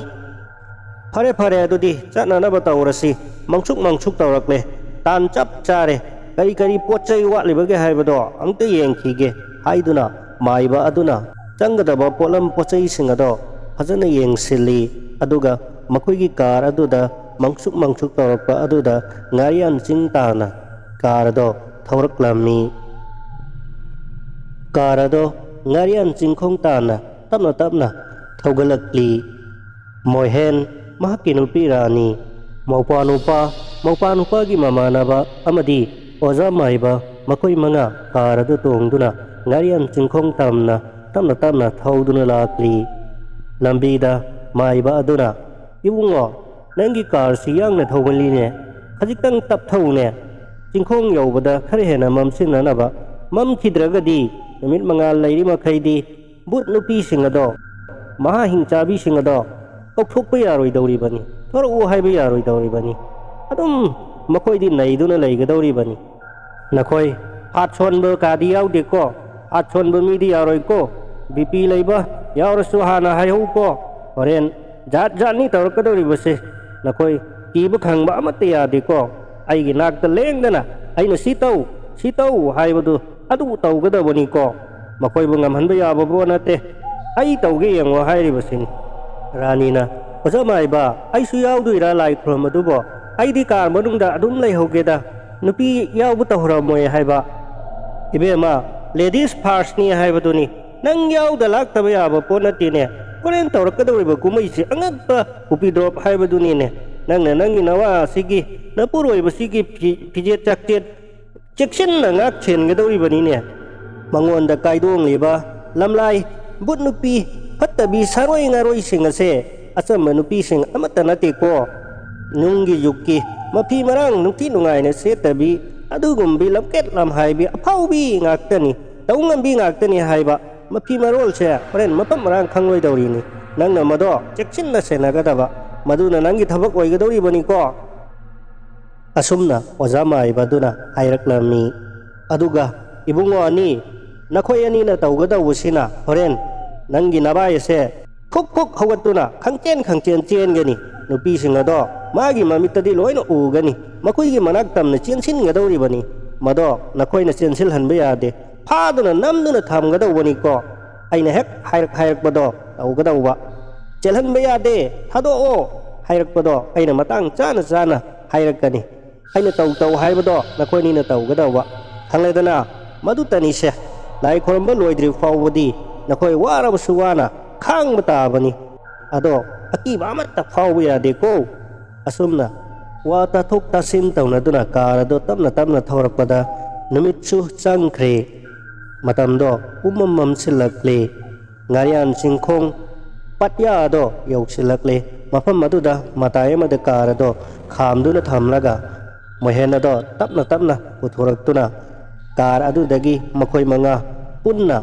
ꯐꯔꯦ ꯑꯗꯨꯗꯤ ꯆꯠꯅꯅꯕ ꯇꯧꯔꯁꯤ ꯃꯪꯁꯨꯛ ꯇꯧꯔꯛꯂꯦ ꯇꯥꯟ ꯆꯞ ꯆꯥꯔꯦ ꯀꯔꯤ ꯄꯣꯠ ꯆꯩ ꯋꯥꯠꯂꯤꯕꯒꯦ ꯍꯥꯏꯕꯗꯣ ꯑꯝꯇ ꯌꯦꯡꯈꯤꯒꯦ ꯍꯥꯏꯗꯨꯅ ꯃꯥꯏꯕ ꯑꯗꯨꯅ ꯆꯪꯒꯗꯕ ꯄꯣꯠꯂꯝ ꯄꯣꯠꯆꯩꯁꯤꯡ ꯑꯗꯣ ꯐꯖꯅ ꯌꯦꯡꯁꯤꯜꯂꯤ ꯑꯗꯨꯒ ꯃꯈꯣꯏꯒꯤ ꯀꯥꯔ ꯑꯗꯨꯗ ꯃꯪꯁꯨꯛ ꯇꯧꯔꯛꯄ ꯑꯗꯨꯗ ꯉꯥꯔꯤꯌꯥꯟ ꯆꯤꯡ ꯇꯥꯅ ꯀꯥꯔ ꯑꯗꯣ ꯊꯧꯔꯛꯂꯝꯃꯤ ꯀꯥꯔ ꯑꯗꯣ ꯉꯥꯔꯤꯌꯥꯟ ꯆꯤꯡꯈꯣꯡ ꯇꯥꯅ ꯇꯞꯅ ꯊꯧꯒꯠꯂꯛꯂꯤ ꯃꯣꯏꯍꯦꯟ ꯃꯍꯥꯛꯀꯤ ꯅꯨꯄꯤ ꯔꯥꯅꯤ ꯃꯧꯄꯥ ꯅꯨꯄꯥꯒꯤ ꯃꯃꯥꯟꯅꯕ ꯑꯃꯗꯤ ꯑꯣꯖꯥ ꯃꯥꯏꯕ ꯃꯈꯣꯏ 5 ꯀꯥꯔ ꯑꯗꯨ ꯇꯣꯡꯗꯨꯅ ꯉꯥꯔꯤꯌꯥꯟ ꯆꯤꯡꯈꯣꯡ ꯇꯝꯅ ꯇꯞꯅ ꯊꯧꯗꯨꯅ ꯂꯥꯛꯂꯤ ꯂꯝꯕꯤꯗ ꯃꯥꯏꯕ ꯑꯗꯨꯅ ꯏꯕꯨꯡꯉꯣ ꯅꯪꯒꯤ ꯀꯥꯔꯁꯤ ꯌꯥꯡꯅ ꯊꯧꯒꯜꯂꯤꯅꯦ ꯈꯖꯤꯛꯇꯪ ꯇꯞꯊꯧꯅꯦ ꯆꯤꯡꯈꯣꯡ ꯌꯧꯕꯗ ꯈꯔ ꯍꯦꯟꯅ ꯃꯝꯁꯤꯟꯅꯅꯕ ꯃꯝꯈꯤꯗ꯭ꯔꯒꯗꯤ ꯅꯨꯃꯤꯠ ꯃꯉꯥꯜ ꯂꯩꯔꯤ ꯃꯈꯩꯗꯤ ꯕꯨꯠ ꯅꯨꯄꯤꯁꯤꯡ ꯑꯗꯣ ꯃꯍꯥ ꯍꯤꯡꯆꯥꯕꯤꯁꯤꯡ ꯑꯗꯣ ꯀꯧꯊꯣꯛꯄ ꯌꯥꯔꯣꯏꯗꯧꯔꯤꯕꯅꯤ ꯊꯣꯔꯛꯎ ꯍꯥꯏꯕ ꯌꯥꯔꯣꯏꯗꯧꯔꯤꯕꯅꯤ ꯑꯗꯨꯝ ꯃꯈꯣꯏꯗꯤ ꯅꯩꯗꯨꯅ ꯂꯩꯒꯗꯧꯔꯤꯕꯅꯤ ꯅꯈꯣꯏ ꯍꯥꯠ ꯁꯣꯟꯕ ꯀꯥꯗꯤ ꯌꯥꯎꯗꯦꯀꯣ ꯍꯥꯠ ꯁꯣꯟꯕ ꯃꯤꯗꯤ ꯌꯥꯔꯣꯏꯀꯣ ꯕꯤꯄꯤ ꯂꯩꯕ ꯌꯥꯎꯔꯁꯨ ꯍꯥꯟꯅ ꯍꯥꯏꯍꯧꯀꯣ ꯍꯣꯔꯦꯟ ꯖꯥꯠꯅꯤ ꯇꯧꯔꯛꯀꯗꯧꯔꯤꯕꯁꯦ ꯅꯈꯣꯏ ꯀꯤꯕ ꯈꯪꯕ ꯑꯃꯠꯇ ꯌꯥꯗꯦꯀꯣ ꯑꯩꯒꯤ ꯅꯥꯛꯇ ꯂꯦꯡꯗꯅ ꯑꯩꯅ ꯁꯤ ꯇꯧ ꯍꯥꯏꯕꯗꯨ ꯑꯗꯨ ꯇꯧꯒꯗꯕꯅꯤꯀꯣ ꯃꯈꯣꯏꯕꯨ ꯉꯝꯍꯟꯕ ꯌꯥꯕ ꯄꯣꯠ ꯅꯠꯇꯦ ꯑꯩ ꯇꯧꯒꯦ ꯌꯦꯡꯉꯣ ꯍꯥꯏꯔꯤꯕꯁꯤꯅꯤ ꯔꯥꯅꯤꯅ ꯑꯣꯖꯥ ꯃꯥꯏꯕ ꯑꯩꯁꯨ ꯌꯥꯎꯗꯣꯏꯔꯥ ꯂꯥꯏ ꯈꯨꯔꯨꯝꯕꯗꯨꯕꯣ ꯑꯩꯗꯤ ꯀꯥꯔ ꯃꯅꯨꯡꯗ ꯑꯗꯨꯝ ꯂꯩꯍꯧꯒꯦꯗ ꯅꯨꯄꯤ ꯌꯥꯎꯕ ꯇꯧꯔꯝꯃꯣꯏ ꯍꯥꯏꯕ ꯏꯕꯦꯝꯃ ꯂꯦꯗꯤꯁ ꯐꯥꯔꯁꯅꯤ ꯍꯥꯏꯕꯗꯨꯅꯤ ꯅꯪ ꯌꯥꯎꯗ ꯂꯥꯛꯇꯕ ꯌꯥꯕ ꯄꯣꯠ ꯅꯠꯇꯦꯅꯦ ꯍꯣꯔꯦꯟ ꯇꯧꯔꯛꯀꯗꯧꯔꯤꯕ ꯀꯨꯝꯍꯩꯁꯤ ꯑꯉꯛꯄ ꯎꯄꯤ ꯗ꯭ꯔꯣꯞ ꯍꯥꯏꯕꯗꯨꯅꯤꯅꯦ ꯅꯪꯅ ꯅꯪꯒꯤ ꯅꯋꯥ ꯑꯁꯤꯒꯤ ꯅꯄꯨꯔꯣꯏꯕꯁꯤꯒꯤ ꯐꯤꯖꯦꯠ ꯆꯥꯛꯆꯦꯠ ꯆꯦꯛꯁꯤꯟꯅ ꯉꯥꯛ ꯁꯦꯟꯒꯗꯧꯔꯤꯕꯅꯤꯅꯦ ꯃꯉꯣꯟꯗ ꯀꯥꯏꯗꯣꯡꯂꯤꯕ ꯂꯝꯂꯥꯏ ꯕꯨꯠ ꯅꯨꯄꯤ ꯐꯠꯇꯕꯤ ꯁꯥꯔꯣꯏ ꯉꯥꯔꯣꯏꯁꯤꯡ ꯑꯁꯦ ꯑꯆꯝꯕ ꯅꯨꯄꯤꯁꯤꯡ ꯑꯃꯠꯇ ꯅꯠꯇꯦꯀꯣ ꯅꯨꯡꯒꯤ ꯌꯨꯛꯀꯤ ꯃꯐꯤ ꯃꯔꯥꯡ ꯅꯨꯡꯇꯤ ꯅꯨꯡꯉꯥꯏꯅ ꯁꯦꯠꯇꯕꯤ ꯑꯗꯨꯒꯨꯝꯕꯤ ꯂꯝꯀꯦꯠ ꯂꯝꯍꯥꯏꯕꯤ ꯑꯐꯥꯎꯕꯤ ꯉꯥꯛꯇꯅꯤ ꯇꯧ ꯉꯝꯕꯤ ꯉꯥꯛꯇꯅꯤ ꯍꯥꯏꯕ ꯃꯐꯤ ꯃꯔꯣꯜꯁꯦ ꯍꯣꯔꯦꯟ ꯃꯐꯝ ꯃꯔꯥꯡ ꯈꯪꯂꯣꯏꯗꯧꯔꯤꯅꯤ ꯅꯪꯅ ꯃꯗꯣ ꯆꯦꯛꯁꯤꯟꯅ ꯁꯦꯟꯅꯒꯗꯕ ꯃꯗꯨꯅ ꯅꯪꯒꯤ ꯊꯕꯛ ꯑꯣꯏꯒꯗꯧꯔꯤꯕꯅꯤꯀꯣ ꯑꯁꯨꯝꯅ ꯑꯣꯖꯥ ꯃꯥꯏꯕꯗꯨꯅ ꯍꯥꯏꯔꯛꯂꯝꯃꯤ ꯑꯗꯨꯒ ꯏꯕꯨꯡꯉꯣ ꯑꯅꯤ ꯅꯈꯣꯏ ꯑꯅꯤꯅ ꯇꯧꯒꯗꯧꯕꯁꯤꯅ ꯍꯣꯔꯦन ꯅꯪꯒꯤ ꯅꯕꯥꯏ ꯑꯁꯦ ꯈꯨꯛ ꯍꯧꯒꯠꯇꯨꯅ ꯈꯪꯆꯦꯟ ꯆꯦꯟꯒꯅꯤ ꯅꯨꯄꯤꯁꯤꯡ ꯑꯗꯣ ꯃꯥꯒꯤ ꯃꯃꯤꯠꯇꯗꯤ ꯂꯣꯏꯅ ꯎꯒꯅꯤ ꯃꯈꯣꯏꯒꯤ ꯃꯅꯥꯛ ꯇꯝꯅ ꯆꯦꯟꯁꯤꯟꯒꯗꯧꯔꯤꯕꯅꯤ ꯃꯗꯣ ꯅꯈꯣꯏꯅ ꯆꯦꯟꯁꯤꯜꯍꯟꯕ ꯌꯥꯗꯦ ꯐꯥꯗꯨꯅ ꯅꯝꯗꯨꯅ ꯊꯝꯒꯗꯧꯕꯅꯤꯀꯣ ꯑꯩꯅ ꯍꯦꯛ ꯍꯥꯏꯔꯛꯄꯗꯣ ꯇꯧꯒꯗꯧꯕ ꯆꯦꯜꯍꯟꯕ ꯌꯥꯗꯦ ꯊꯥꯗꯣꯛꯑꯣ ꯍꯥꯏꯔꯛꯄꯗꯣ ꯑꯩꯅ ꯃꯇꯥꯡ ꯆꯥꯅ ꯍꯥꯏꯔꯛꯀꯅꯤ ꯑꯩꯅ ꯇꯧ ꯍꯥꯏꯕꯗꯣ ꯅꯈꯣꯏꯅꯤꯅ ꯇꯧꯒꯗꯧꯕ ꯈꯪꯂꯦꯗꯅ ꯃꯗꯨꯇꯅꯤꯁꯦ ꯂꯥꯏ ꯈꯨꯔꯝꯕ ꯂꯣꯏꯗ꯭ꯔꯤ ꯐꯥꯎꯕꯗꯤ ꯅꯈꯣꯏ ꯋꯥꯔꯕꯁꯨ ꯋꯥꯅ ꯈꯥꯡꯕ ꯇꯥꯕꯅꯤ ꯑꯗꯣ ꯑꯀꯤꯕ ꯑꯃꯠꯇ ꯐꯥꯎꯕ ꯌꯥꯗꯦꯀꯣ ꯑꯁꯨꯝꯅ ꯋꯥ ꯇꯥꯊꯣꯛ ꯇꯥꯁꯤꯟ ꯇꯧꯅꯗꯨꯅ ꯀꯥꯔ ꯑꯗꯣ ꯇꯞꯅ ꯊꯧꯔꯛꯄꯗ ꯅꯨꯃꯤꯠꯁꯨ ꯆꯪꯈ꯭ꯔꯦ ꯃꯇꯝꯗꯣ ꯃꯝꯁꯤꯜꯂꯛꯂꯦ ꯉꯥꯔꯤꯌꯥꯟ ꯆꯤꯡꯈꯣꯡ ꯄꯥꯠꯌꯥ ꯑꯗꯣ ꯌꯧꯁꯤꯜꯂꯛꯂꯦ mafam aduda matai amada car ado khamduna thamlaga mohen ado tapna puthoraktuna car adudagi makhoi manga punna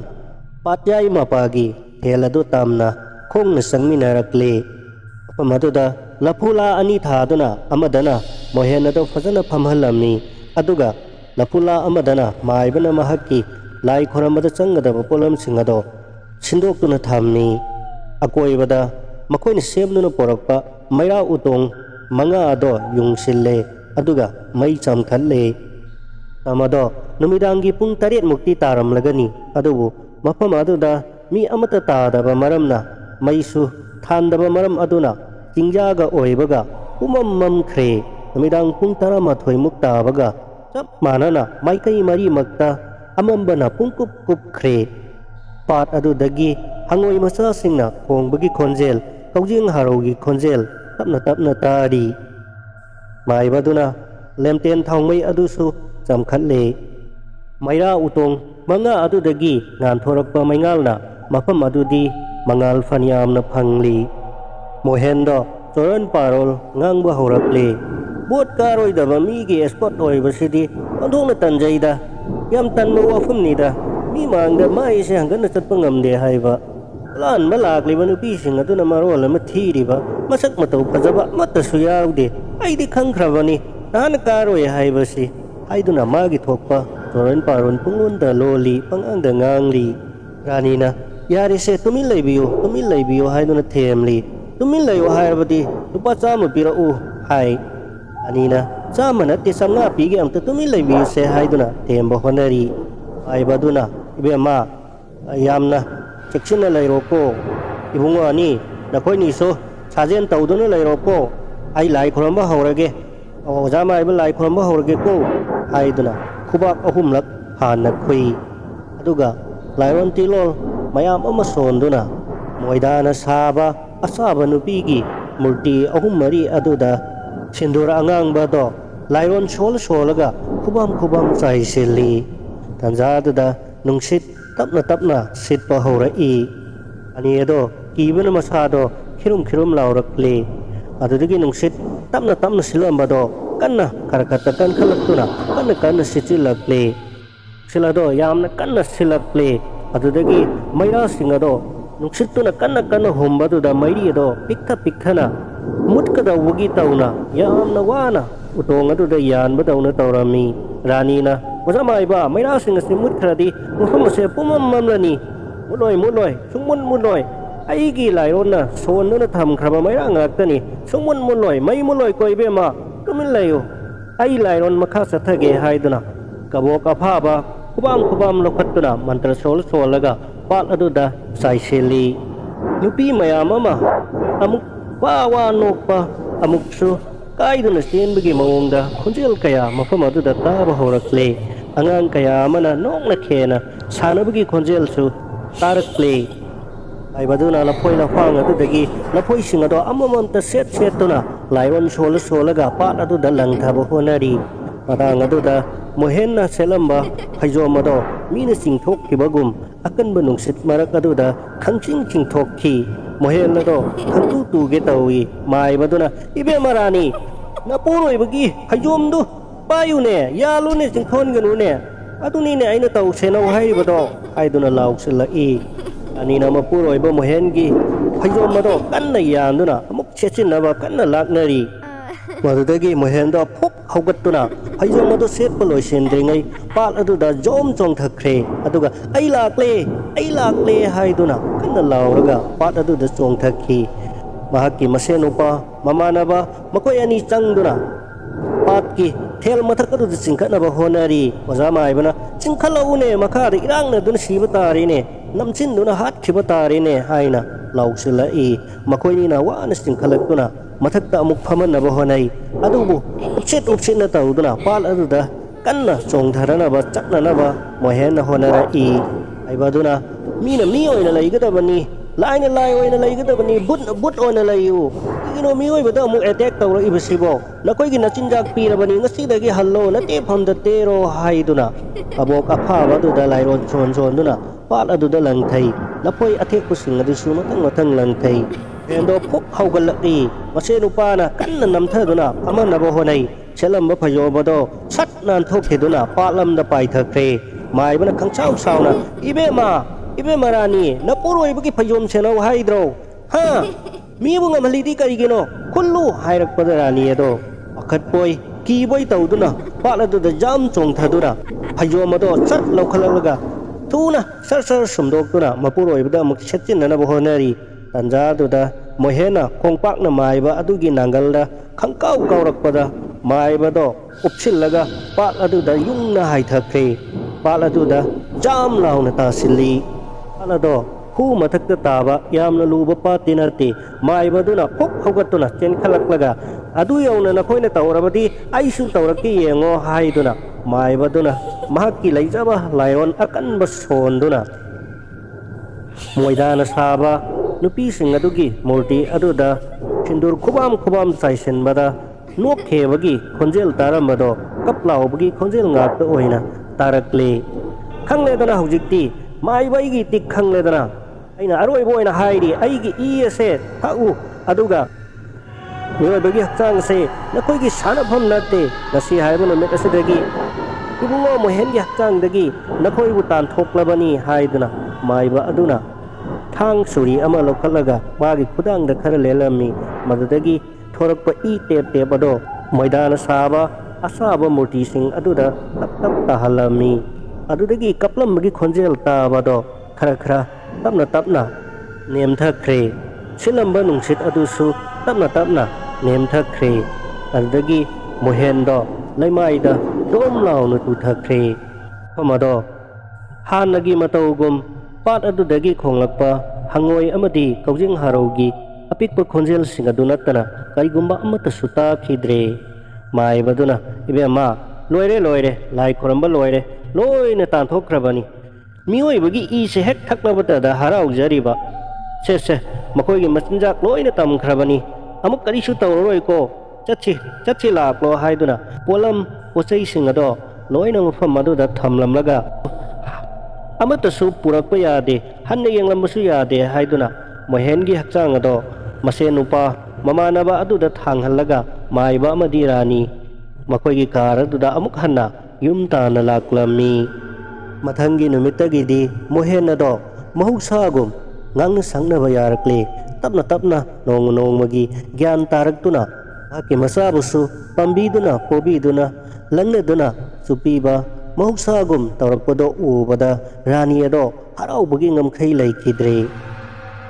patyai mapagi thel adu tamna khongna sangminarakle mafam aduda lapula ani thaduna amadana mohen ado fazana phamhalamni aduga lapula amadana maibana mahakki lai khoramada changadaba polam singado sindoktuna thamni akoibada makoina semduna porakpa maira utong manga ado yungsille aduga mai chamkhalle amado numidangi pung 8 mukti taramlagani adubu mafam aduda mi amata tadaba maramna maisu thandaba maram aduna jingjaga oibaga umam khre numidang pung 12 mukta baga chap manana maikai mari makta amambana pungkup kup khre pat adudagi hangoi masa singna khongbagi khonjel kaujing harogi khonjel tapna tari mai baduna lemten thongmai adusu chamkhatle maira utong manga adudagi ngan thorakpa maingalna mafam adudi mangal faniamna phangli mohendo choran parol ngangba horakle bot karoi daba mi gi spot oibasidi andongna tanjaida yam tanma wafum nida mi mangda mai se hangana chatpa ngamde haiba lan malakli banu pising aduna marol ma thiriba masak matau phajaba matta suyaude aidi khangkhrabani nan karoi haibasi aiduna magi thokpa choran paron pungonda loli pangangda ngangli ranina yari se tumin leibiyo haiduna themli tumin leyo haibadi lupa chama pirau hai anina chama natti samnga pigi amta tumin leibiyo se haiduna themba honari aibaduna ibema yamna chekchina lairoko ibungo ani nakoi ni so sajen tauduna lairoko ai lai khoramba haurage ojama ai lai khoramba haurage ko haiduna khubak ahumlak hana khui aduga lairon tilol mayam ama sonduna moidana saba asaba nupigi murti ahum mari aduda sindura angang bado lairon sholaga khubam sai sili tanjada nungsit tapna sit pa horai ani edo kibana masado khirum laurakle adudagi nungsit tapna silambado kanna karakata kan khalaktuna kanna sitilakle silado yamna kanna silakle adudagi maira singado nuksituna kanna hombadu da mairi do pikhana mutkada wugi tauna yamna wana utong adu da yan badawna tawrami ranina wajamai ba maira singa simut khradi mufam se pumam mamlani muloi sungmun muloi aigi lairona sonna tham khraba maira ngaktani sungmun muloi mai muloi koibe ma tumin layo ai lairon makha sathage haiduna kabok aphaba kubam lokhatuna mantra solaga pat aduda sai seli nupi mayam ama amuk wa nokpa amuksu kaiduna senbagi mawongda khunjel kaya mafam aduda taba horakle angang kaya mana nokna khena sanabagi khunjel su tarakle ai baduna lapoi lafang adudagi lapoi singado amamanta set-tuna lairon solaga pat aduda langthaba honari padang aduda mohenna selamba haijomado mina singthok kibagum akan benung sit marak aduda khangching thok ki mohenna do khangtu tu ge tawi mai baduna ibe marani na puroi bagi haijom du payu ne yalu ne singthon ganu ne aduni ne aina tau sena wahai bado aiduna lauksela i ani na mapuroi ba mohengi haijom mado kanna yanduna amuk chechin na ba kanna laknari madudagi mohendo phuk haugatuna haijom adu set poloi sendringai pal aduda jom chong thakre aduga ai lakle haiduna kanna lauraga pat aduda chong thakhi mahaki masenupa mamanaba makoi ani changduna patki thel mathak aduda chingkhanaba honari ojama aibana chingkhalaune makha irangna dun sibatari ne namchin duna hat khibatari ne haina lauksila i makoi ni na wana chingkhalakuna mathakta amuk phamanaba honai adubu upset na tauduna pal aduda kanna chongtharanaba chaknanaba mohenna honara i aibaduna mina mi oina laigadabani laina lai oina laigadabani but oina laiu igino mi oibada amuk attack tawra ibasibo nakoi gi nachinjak pirabani ngasidagi hallo nate phamda tero haiduna abok aphaba aduda lairon chon duna pal aduda langthai lapoi athek kusing adu su matang langthai ꯍꯦꯟꯗꯣ ꯐꯨꯛ ꯍꯧꯒꯠꯂꯛꯏ ꯃꯁꯦ ꯅꯨꯄꯥꯅ ꯀꯟꯅ ꯅꯝꯊꯗꯨꯅ ꯐꯝꯍꯟꯅꯕ ꯍꯣꯠꯅꯩ ꯁꯦꯠꯂꯝꯕ ꯐꯩꯖꯣꯝ ꯑꯗꯣ ꯁꯠ ꯅꯥꯟꯊꯣꯛꯈꯤꯗꯨꯅ ꯄꯥꯠꯂꯝꯗ ꯄꯥꯏꯊꯈ꯭ꯔꯦ ꯃꯥꯏꯕꯅ ꯈꯪꯁꯥꯎ ꯁꯥꯎꯅ 이베마 라니 나뽀로이ꯕꯒꯤ ꯐꯩꯖꯣꯝ ꯁꯦꯅꯧ ꯍꯥꯏꯗ꯭ꯔꯣ ꯍꯥ ꯃꯤꯕꯨ ꯉꯝꯍꯜꯂꯤꯗꯤ ꯀꯔꯤꯒꯤꯅꯣ ꯈꯨꯜꯂꯨ ꯍꯥꯏꯔꯛꯄꯗ ꯔꯥꯅꯤ ꯑꯗꯣ ꯄꯥꯈꯠꯄꯣꯏ ꯀꯤꯕꯣꯏ ꯇꯧꯗꯨꯅ ꯄꯥꯠ ꯑꯗꯨꯗ ꯖꯝ ꯆꯣꯡꯊꯗꯨꯅ ꯐꯩꯖꯣꯝ ꯑꯗꯣ ꯁꯠ ꯂꯧꯈꯠꯂꯛꯂꯒ ꯊꯨꯅ ꯁꯔ ꯁꯨꯝꯗꯣꯛꯇꯨꯅ ꯃꯄꯨꯔꯣꯏꯕꯗ ꯑꯃꯨꯛ ꯁꯦꯠꯆꯤꯟꯅꯅꯕ ꯍꯣꯠꯅꯔꯤ ꯇꯟꯖꯥꯗꯨꯗ ꯃꯣꯍꯦꯟꯅ ꯈꯣꯡꯄꯥꯛꯅ ꯃꯥꯏꯕ ꯑꯗꯨꯒꯤ ꯅꯥꯡꯒꯜꯗ ꯈꯪꯀꯥꯎ ꯀꯥꯎꯔꯛꯄꯗ ꯃꯥꯏꯕꯗꯣ ꯎꯞꯁꯤꯜꯂꯒ ꯄꯥꯠ ꯑꯗꯨꯗ ꯌꯨꯡꯅ ꯍꯥꯏꯊꯈ꯭ꯔꯦ ꯄꯥꯠ ꯑꯗꯨꯗ ꯖꯥꯝ ꯂꯥꯎꯅ ꯇꯥꯁꯤꯜꯂꯤ ꯄꯥꯠ ꯑꯗꯣ ꯍꯨ ꯃꯊꯛꯇ ꯇꯥꯕ ꯌꯥꯝꯅ ꯂꯨꯕ ꯄꯥꯠꯇꯤ ꯅꯠꯇꯦ ꯃꯥꯏꯕꯗꯨꯅ ꯐꯨꯛ ꯍꯧꯒꯠꯇꯨꯅ ꯆꯦꯟꯈꯠꯂꯛꯂꯒ ꯑꯗꯨ ꯌꯧꯅ ꯅꯈꯣꯏꯅ ꯇꯧꯔꯕꯗꯤ ꯑꯩꯁꯨ ꯇꯧꯔꯛꯀꯦ ꯌꯦꯡꯉꯣ ꯍꯥꯏꯗꯨꯅ ꯃꯥꯏꯕꯗꯨꯅ ꯃꯍꯥꯛꯀꯤ ꯂꯩꯖꯕ ꯂꯥꯏꯑꯣꯟ ꯑꯀꯟꯕ ꯁꯣꯟꯗꯨꯅ ꯃꯣꯏꯗꯥꯅ ꯁꯥꯕ ꯅꯨꯄꯤꯁꯤꯡ ꯑꯗꯨꯒꯤ ꯃꯨꯔꯇꯤ ꯑꯗꯨꯗ ꯁꯤꯟꯗꯨꯔ ꯈꯨꯕꯥꯝ ꯆꯥꯏꯁꯤꯟꯕꯗ ꯅꯣꯛꯈꯦꯕꯒꯤ ꯈꯣꯟꯖꯦꯜ ꯇꯥꯔꯝꯕꯗꯣ ꯀꯞ ꯂꯥꯎꯕꯒꯤ ꯈꯣꯟꯖꯦꯜ ꯉꯥꯛꯇ ꯑꯣꯏꯅ ꯇꯥꯔꯛꯂꯦ ꯈꯪꯂꯦꯗꯅ ꯍꯧꯖꯤꯛꯇꯤ ꯃꯥꯏꯕ ꯑꯩꯒꯤ ꯇꯤꯛ ꯈꯪꯂꯦꯗꯅ ꯑꯩꯅ ꯑꯔꯣꯏꯕ ꯑꯣꯏꯅ ꯍꯥꯏꯔꯤ ꯑꯩꯒꯤ ꯏ ꯑꯁꯦ ꯊꯛꯎ ꯑꯗꯨꯒ ꯃꯤꯑꯣꯏꯕꯒꯤ ꯍꯛꯆꯥꯡ ꯑꯁꯦ ꯅꯈꯣꯏꯒꯤ ꯁꯥꯟꯅꯐꯝ ꯅꯠꯇꯦ ꯉꯁꯤ ꯍꯥꯏꯕ ꯅꯨꯃꯤꯠ ꯑꯁꯤꯗꯒꯤ ꯏꯕꯨꯡꯉꯣ ꯃꯣꯍꯦꯟꯒꯤ ꯍꯛꯆꯥꯡꯗꯒꯤ ꯅꯈꯣꯏꯕꯨ ꯇꯥꯟꯊꯣꯛꯂꯕꯅꯤ ꯍꯥꯏꯗꯨꯅ ꯃꯥꯏꯕ ꯑꯗꯨꯅ ꯊꯥꯡ ꯁꯨꯔꯤ ꯑꯃ ꯂꯧꯈꯠꯂꯒ ꯃꯥꯒꯤ ꯈꯨꯗꯥꯡꯗ ꯈꯔ ꯂꯦꯜꯂꯝꯃꯤ ꯃꯗꯨꯗꯒꯤ ꯊꯣꯔꯛꯄ ꯏ ꯇꯦꯞ ꯑꯗꯣ ꯃꯣꯏꯗꯥꯅ ꯁꯥꯕ ꯑꯁꯥꯕ ꯃꯨꯔꯇꯤꯁꯤꯡ ꯑꯗꯨꯗ ꯇꯞ ꯇꯥꯍꯜꯂꯝꯃꯤ ꯑꯗꯨꯗꯒꯤ ꯀꯞꯂꯝꯕꯒꯤ ꯈꯣꯟꯖꯦꯜ ꯇꯥꯕꯗꯣ ꯈꯔ ꯇꯞꯅ ꯅꯦꯝꯊꯈ꯭ꯔꯦ ꯁꯤꯜꯂꯝꯕ ꯅꯨꯡꯁꯤꯠ ꯑꯗꯨꯁꯨ ꯇꯞꯅ ꯅꯦꯝꯊꯈ꯭ꯔꯦ ꯑꯗꯨꯗꯒꯤ ꯃꯣꯍꯦꯟꯗꯣ ꯂꯩꯃꯥꯏꯗ ꯗꯣꯝ ꯂꯥꯎꯅ ꯇꯨꯊꯈ꯭ꯔꯦ ꯃꯐꯝ ꯑꯗꯣ ꯍꯥꯟꯅꯒꯤ ꯃꯇꯧꯒꯨꯝ ꯄꯥꯠ ꯑꯗꯨꯗꯒꯤ ꯈꯣꯡꯂꯛꯄ ꯍꯪꯉꯣꯏ ꯑꯃꯗꯤ ꯀꯧꯖꯦꯡ ꯍꯥꯔꯧꯒꯤ ꯑꯄꯤꯛꯄ ꯈꯣꯟꯖꯦꯜꯁꯤꯡ ꯑꯗꯨ ꯅꯠꯇꯅ ꯀꯔꯤꯒꯨꯝꯕ ꯑꯃꯠꯇꯁꯨ ꯇꯥꯈꯤꯗ꯭ꯔꯦ ꯃꯥꯏꯕꯗꯨꯅ ꯏꯕꯦꯝꯃ ꯂꯣꯏꯔꯦ ꯂꯥꯏ ꯈꯣꯏꯔꯝꯕ ꯂꯣꯏꯔꯦ ꯂꯣꯏꯅ ꯇꯥꯟꯊꯣꯛꯈ꯭ꯔꯕꯅꯤ ꯃꯤꯑꯣꯏꯕꯒꯤ ꯏꯁꯦ ꯍꯦꯛ ꯊꯛꯂꯕꯇꯗ ꯍꯔꯥꯎꯖꯔꯤꯕ ꯁꯦ ꯃꯈꯣꯏꯒꯤ ꯃꯆꯤꯟꯖꯥꯛ ꯂꯣꯏꯅ ꯇꯝꯈ꯭ꯔꯕꯅꯤ ꯑꯃꯨꯛ ꯀꯔꯤꯁꯨ ꯇꯧꯔꯔꯣꯏꯀꯣ ꯆꯠꯁꯤ ꯂꯥꯛꯂꯣ ꯍꯥꯏꯗꯨꯅ ꯄꯣꯠꯆꯩꯁꯤꯡ ꯑꯗꯣ ꯂꯣꯏꯅ ꯃꯐꯝ ꯑꯗꯨꯗ ꯊꯝꯂꯝꯂꯒ ꯑꯃꯠꯇꯁꯨ ꯄꯨꯔꯛꯄ ꯌꯥꯗꯦ ꯍꯟꯅ ꯌꯦꯡꯂꯝꯕꯁꯨ ꯌꯥꯗꯦ ꯍꯥꯏꯗꯨꯅ ꯃꯣꯍꯦꯟꯒꯤ ꯍꯛꯆꯥꯡ ꯑꯗꯣ ꯃꯁꯦ ꯅꯨꯄꯥ ꯃꯃꯥꯟꯅꯕ ꯑꯗꯨꯗ ꯊꯥꯡꯍꯜꯂꯒ ꯃꯥꯏꯕ ꯑꯃꯗꯤ ꯔꯥꯅꯤ ꯃꯈꯣꯏꯒꯤ ꯀꯥꯔ ꯑꯗꯨꯗ ꯑꯃꯨꯛ ꯍꯟꯅ ꯌꯨꯝ ꯇꯥꯟꯅ ꯂꯥꯛꯂꯝꯃꯤ ꯃꯊꯪꯒꯤ ꯅꯨꯃꯤꯠꯇꯒꯤꯗꯤ ꯃꯣꯍꯦꯟ ꯑꯗꯣ ꯃꯍꯧꯁꯥꯒꯨꯝ ꯉꯥꯡꯅ ꯁꯛꯅꯕ ꯌꯥꯔꯛꯂꯦ ꯇꯞꯅ ꯅꯣꯡꯃꯒꯤ ꯒ꯭ꯌꯥꯟ ꯇꯥꯔꯛꯇꯨꯅ ꯃꯍꯥꯛꯀꯤ ꯃꯆꯥꯕꯨꯁꯨ ꯄꯥꯝꯕꯤꯗꯨꯅ ꯄꯣꯕꯤꯗꯨꯅ ꯂꯪꯅꯗꯨꯅ ꯆꯨꯞꯄꯤꯕ ꯃꯍꯧꯁꯥꯒꯨꯝ ꯇꯧꯔꯛꯄꯗꯣ ꯎꯕꯗ ꯔꯥꯅꯤ ꯑꯗꯣ ꯍꯔꯥꯎꯕꯒꯤ ꯉꯝꯈꯩ ꯂꯩꯈꯤꯗ꯭ꯔꯦ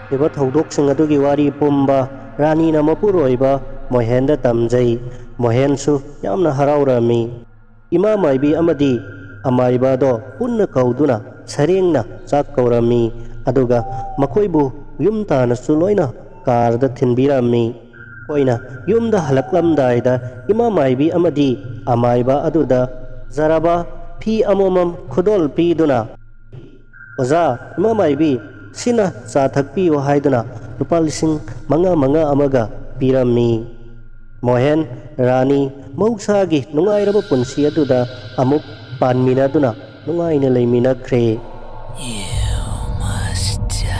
ꯂꯩꯕ ꯊꯧꯗꯣꯛꯁꯤꯡ ꯑꯗꯨꯒꯤ ꯋꯥꯔꯤ ꯄꯨꯝꯕ ꯔꯥꯅꯤꯅ ꯃꯄꯨꯔꯣꯏꯕ ꯃꯣꯍꯦꯟꯗ ꯇꯝꯖꯩ ꯃꯣꯍꯦꯟꯁꯨ ꯌꯥꯝꯅ ꯍꯔꯥꯎꯔꯝꯃꯤ ꯏꯃꯥ ꯃꯥꯏꯕꯤ ꯑꯃꯗꯤ ꯑꯃꯥꯏꯕ ꯑꯗꯣ ꯄꯨꯟꯅ ꯀꯧꯗꯨꯅ ꯁꯔꯦꯡꯅ ꯆꯥꯛ ꯀꯧꯔꯝꯃꯤ ꯑꯗꯨꯒ ꯃꯈꯣꯏꯕꯨ ꯌꯨꯝ ꯇꯥꯟꯅꯁꯨ ꯂꯣꯏꯅ ꯀꯥꯔꯗ ꯊꯤꯟꯕꯤꯔꯝꯃꯤ ꯑꯩꯈꯣꯏꯅ ꯌꯨꯝꯗ ꯍꯜꯂꯛꯂꯝꯗꯥꯏꯗ ꯏꯃꯥ ꯃꯥꯏꯕꯤ ꯑꯃꯗꯤ ꯑꯃꯥꯏꯕ ꯑꯗꯨꯗ ꯖꯔꯕ ꯐꯤ ꯑꯃꯃꯝ ꯈꯨꯗꯣꯜ ꯄꯤꯗꯨꯅ ꯑꯣꯖꯥ ꯏꯃꯥ ꯃꯥꯏꯕꯤ ꯁꯤꯅ ꯆꯥ ꯊꯛꯄꯤꯌꯨ ꯍꯥꯏꯗꯨꯅ ꯂꯨꯄꯥ 5,500 ꯑꯃꯒ ꯄꯤꯔꯝꯃꯤ ꯃꯣꯍꯦꯟ ꯔꯥꯅꯤ ꯃꯍꯧꯁꯥꯒꯤ ꯅꯨꯡꯉꯥꯏꯔꯕ ꯄꯨꯟꯁꯤ ꯑꯗꯨꯗ ꯑꯃꯨꯛ ꯄꯥꯟꯃꯤꯟꯅꯗꯨꯅ ꯅꯨꯡꯉꯥꯏꯅ ꯂꯩꯃꯤꯟꯅꯈ꯭ꯔꯦ You must die.